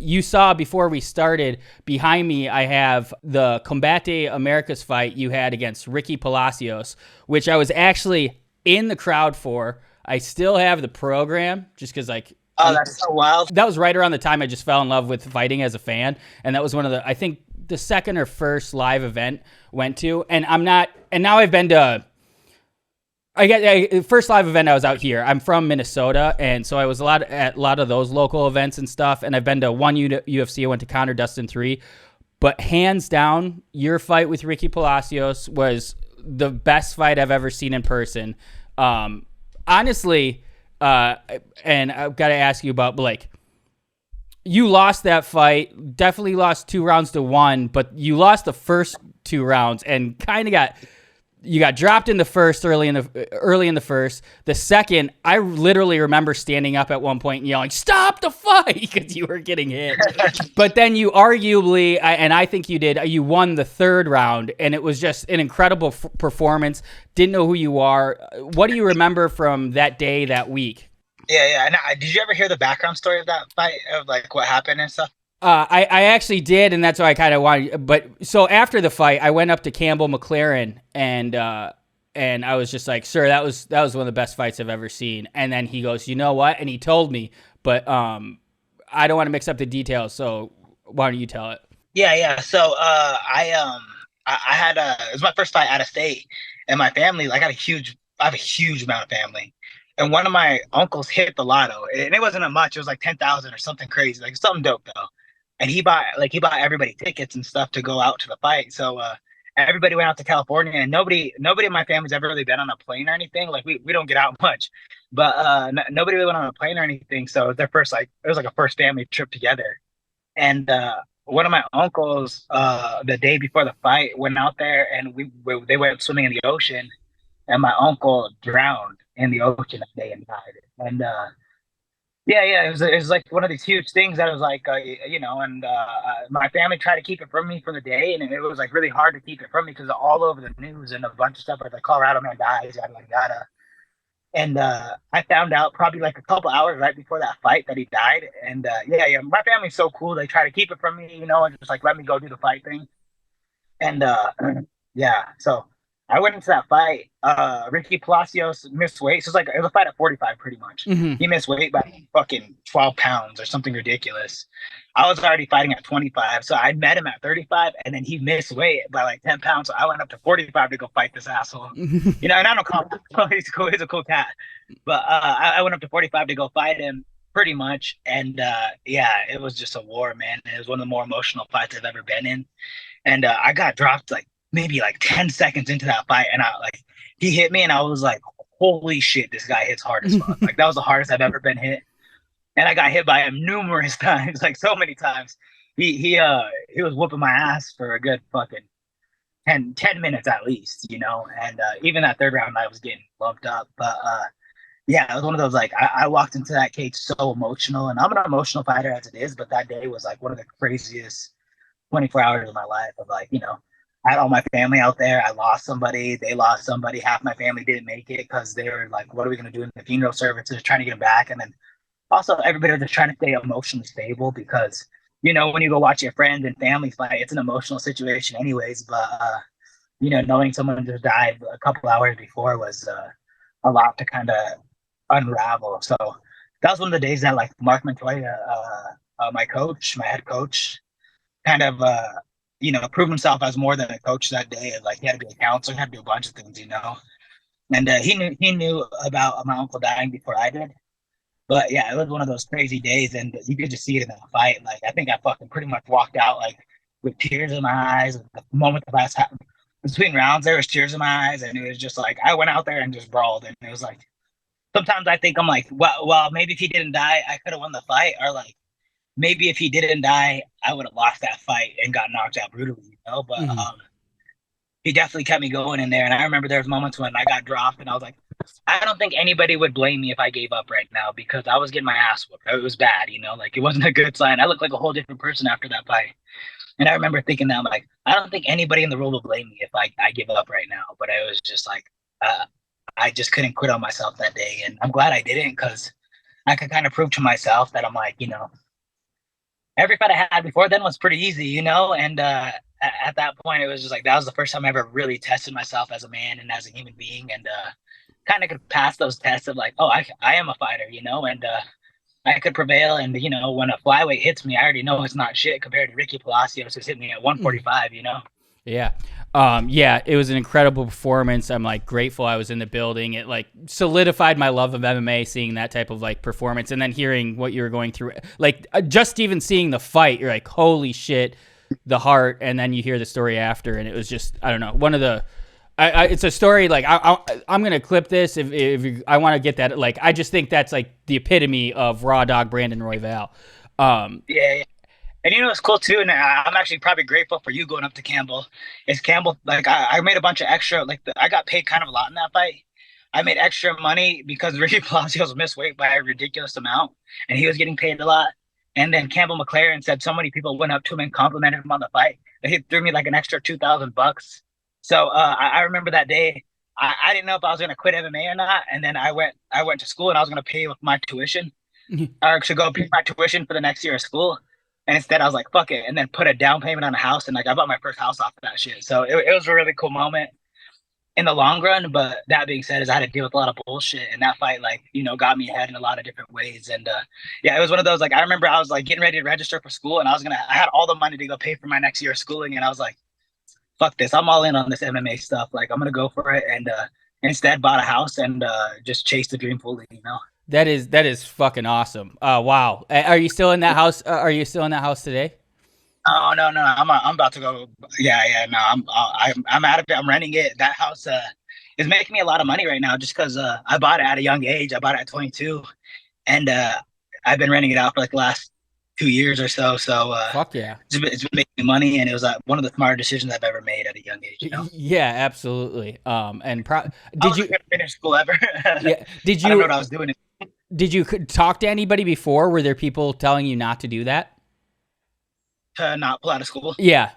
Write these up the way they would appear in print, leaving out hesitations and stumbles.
you saw before we started, behind me, I have the Combate Americas fight you had against Ricky Palacios, which I was actually in the crowd for. I still have the program just because, like, Oh, that's so wild. that was right around the time I just fell in love with fighting as a fan. And that was one of the, I think, the second or first live event went to. And now I've been to, first live event I was out here. I'm from Minnesota, and so I was at a lot of those local events and stuff. And I've been to one UFC. I went to Conor Dustin 3, but hands down, your fight with Ricky Palacios was the best fight I've ever seen in person. Honestly, and I've got to ask you about Blake. You lost that fight. Definitely lost 2 rounds to 1, but you lost the first 2 rounds and kind of got dropped in the first early in the first. The second, I literally remember standing up at one point and yelling, "Stop the fight!" because you were getting hit. But then you arguably, and I think you won the third round, and it was just an incredible performance. Didn't know who you are. What do you remember from that day, that week? Yeah. And did you ever hear the background story of that fight, of like what happened and stuff? I actually did, and that's why I kind of wanted. But so after the fight, I went up to Campbell McLaren, and I was just like, "Sir, that was one of the best fights I've ever seen." And then he goes, "You know what?" And he told me, but I don't want to mix up the details. So why don't you tell it? Yeah. So I had it was my first fight out of state, and my family, like, I have a huge amount of family. And one of my uncles hit the lotto, and it wasn't a much. It was like 10,000 or something crazy, like something dope though. And he bought everybody tickets and stuff to go out to the fight. So everybody went out to California, and nobody in my family's ever really been on a plane or anything. Like we don't get out much, but nobody really went on a plane or anything. So it was their first, like, it was like a first family trip together. And one of my uncles, the day before the fight, went out there, and they went swimming in the ocean, and my uncle drowned in the ocean that day and died. And yeah, it was like one of these huge things that was like, and my family tried to keep it from me for the day, and it was like really hard to keep it from me because all over the news and a bunch of stuff like Colorado man dies, yada yada. And I found out probably like a couple hours right before that fight that he died. And yeah, my family's so cool. They try to keep it from me, and just like let me go do the fight thing. And yeah, so I went into that fight. Ricky Palacios missed weight. So it was a fight at 45 pretty much. Mm-hmm. He missed weight by fucking 12 pounds or something ridiculous. I was already fighting at 25. So I met him at 35, and then he missed weight by like 10 pounds. So I went up to 45 to go fight this asshole. And I don't call him, he's cool. He's a cool cat. But I went up to 45 to go fight him pretty much. And yeah, it was just a war, man. It was one of the more emotional fights I've ever been in. And I got dropped like maybe like 10 seconds into that fight, and he hit me, and I was like, holy shit, this guy hits hard as fuck. Like, that was the hardest I've ever been hit. And I got hit by him numerous times, like so many times. He was whooping my ass for a good fucking 10 minutes at least, and even that third round I was getting lumped up. But yeah, it was one of those, like, I walked into that cage so emotional, and I'm an emotional fighter as it is, but that day was like one of the craziest 24 hours of my life. Of like, I had all my family out there. I lost somebody. They lost somebody. Half my family didn't make it because they were like, what are we going to do in the funeral services? Trying to get them back. And then also everybody was just trying to stay emotionally stable because, when you go watch your friends and family fight, it's an emotional situation anyways. But, knowing someone just died a couple hours before was a lot to kind of unravel. So that was one of the days that, like, Mark Montoya, my head coach, kind of proved himself as more than a coach that day. And like, he had to be a counselor, he had to do a bunch of things. And he knew about my uncle dying before I did. But yeah, it was one of those crazy days, and you could just see it in that fight. Like, I think I fucking pretty much walked out like with tears in my eyes. The moment the last happened between rounds, there was tears in my eyes, and it was just like I went out there and just brawled. And it was like, sometimes I think I'm like, well, maybe if he didn't die, I could have won the fight, or like, maybe if he didn't die, I would have lost that fight and got knocked out brutally. But Mm-hmm. he definitely kept me going in there. And I remember there was moments when I got dropped, and I was like, I don't think anybody would blame me if I gave up right now because I was getting my ass whooped. It was bad. Like, it wasn't a good sign. I looked like a whole different person after that fight. And I remember thinking that, I'm like, I don't think anybody in the world will blame me if I give up right now. But I was just like, I just couldn't quit on myself that day. And I'm glad I didn't, because I could kind of prove to myself that I'm like, every fight I had before then was pretty easy, you know. And at that point, it was just like that was the first time I ever really tested myself as a man and as a human being, and kind of could pass those tests of like, oh, I am a fighter, you know, and I could prevail. And you know, when a flyweight hits me, I already know it's not shit compared to Ricky Palacios who's hitting me at 145, you know. Yeah. Yeah, it was an incredible performance. I'm like grateful I was in the building. It like solidified my love of MMA, seeing that type of like performance, and then hearing what you were going through. Like just even seeing the fight, you're like, holy shit, the heart. And then you hear the story after, and it was just, I don't know, one of the. It's a story like I'm gonna clip this I want to get that. Like I just think that's like the epitome of raw dog Brandon Royval. Yeah, yeah. And you know what's cool too, and I'm actually probably grateful for you going up to Campbell. Is Campbell like I made a bunch of extra like I got paid kind of a lot in that fight. I made extra money because Ricky Palacios missed weight by a ridiculous amount, and he was getting paid a lot. And then Campbell McLaren said so many people went up to him and complimented him on the fight that he threw me like an extra $2,000. So I remember that day. I didn't know if I was gonna quit MMA or not, and then I went to school and I was gonna pay with my tuition or to go pay my tuition for the next year of school. And instead, I was like, fuck it. And then put a down payment on a house. And like, I bought my first house off of that shit. So it was a really cool moment in the long run. But that being said, is I had to deal with a lot of bullshit. And that fight, like, you know, got me ahead in a lot of different ways. And yeah, it was one of those, like, I remember I was like getting ready to register for school and I had all the money to go pay for my next year of schooling. And I was like, fuck this. I'm all in on this MMA stuff. Like, I'm going to go for it. And instead, bought a house and just chased the dream fully, you know? That is fucking awesome. Wow. Are you still in that house? Are you still in that house today? Oh no, no, I'm about to go. Yeah, yeah, no, I'm out of it. I'm renting it. That house is making me a lot of money right now just because I bought it at a young age. I bought it at 22, and I've been renting it out for like the last 2 years or so. So Fuck yeah. it's been making me money, and it was one of the smarter decisions I've ever made at a young age. You know? Yeah, absolutely. And did you finish school ever? Yeah. Did you? I don't know what I was doing. Did you talk to anybody before? Were there people telling you not to do that? To not pull out of school? Yeah.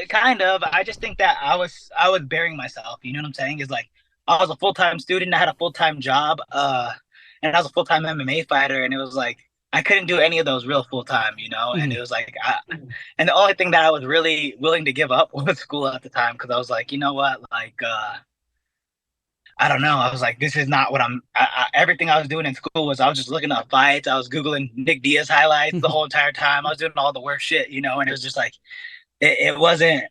Kind of. I just think that I was burying myself. You know what I'm saying? Is like I was a full-time student. I had a full-time job. And I was a full-time MMA fighter. And it was like I couldn't do any of those real full-time. You know. And it was like, and the only thing that I was really willing to give up was school at the time because I was like, you know what, like. I don't know. I was like, this is not what everything I was doing in school was I was just looking up fights. I was Googling Nick Diaz highlights the whole entire time. I was doing all the worst shit, you know, and it was just like, it wasn't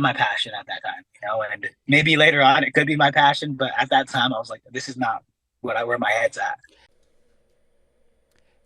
my passion at that time, you know, and maybe later on it could be my passion. But at that time I was like, this is not where my head's at.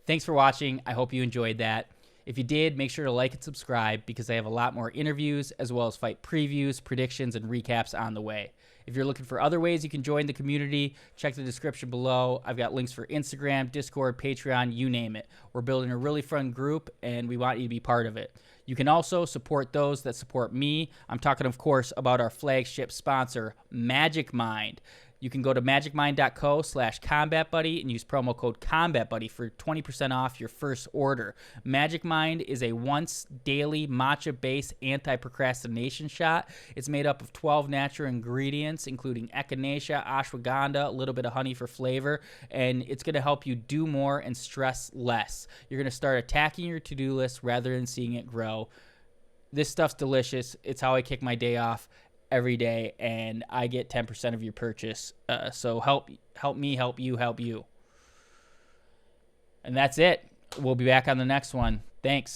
Thanks for watching. I hope you enjoyed that. If you did, make sure to like and subscribe because I have a lot more interviews as well as fight previews, predictions, and recaps on the way. If you're looking for other ways you can join the community, check the description below. I've got links for Instagram, Discord, Patreon, you name it. We're building a really fun group, and we want you to be part of it. You can also support those that support me. I'm talking, of course, about our flagship sponsor, Magic Mind. You can go to magicmind.co/combatbuddy and use promo code combatbuddy for 20% off your first order. Magic Mind is a once daily matcha-based anti-procrastination shot. It's made up of 12 natural ingredients, including echinacea, ashwagandha, a little bit of honey for flavor, and it's going to help you do more and stress less. You're going to start attacking your to-do list rather than seeing it grow. This stuff's delicious. It's how I kick my day off every day, and I get 10% of your purchase. So help me, help you. And that's it. We'll be back on the next one. Thanks.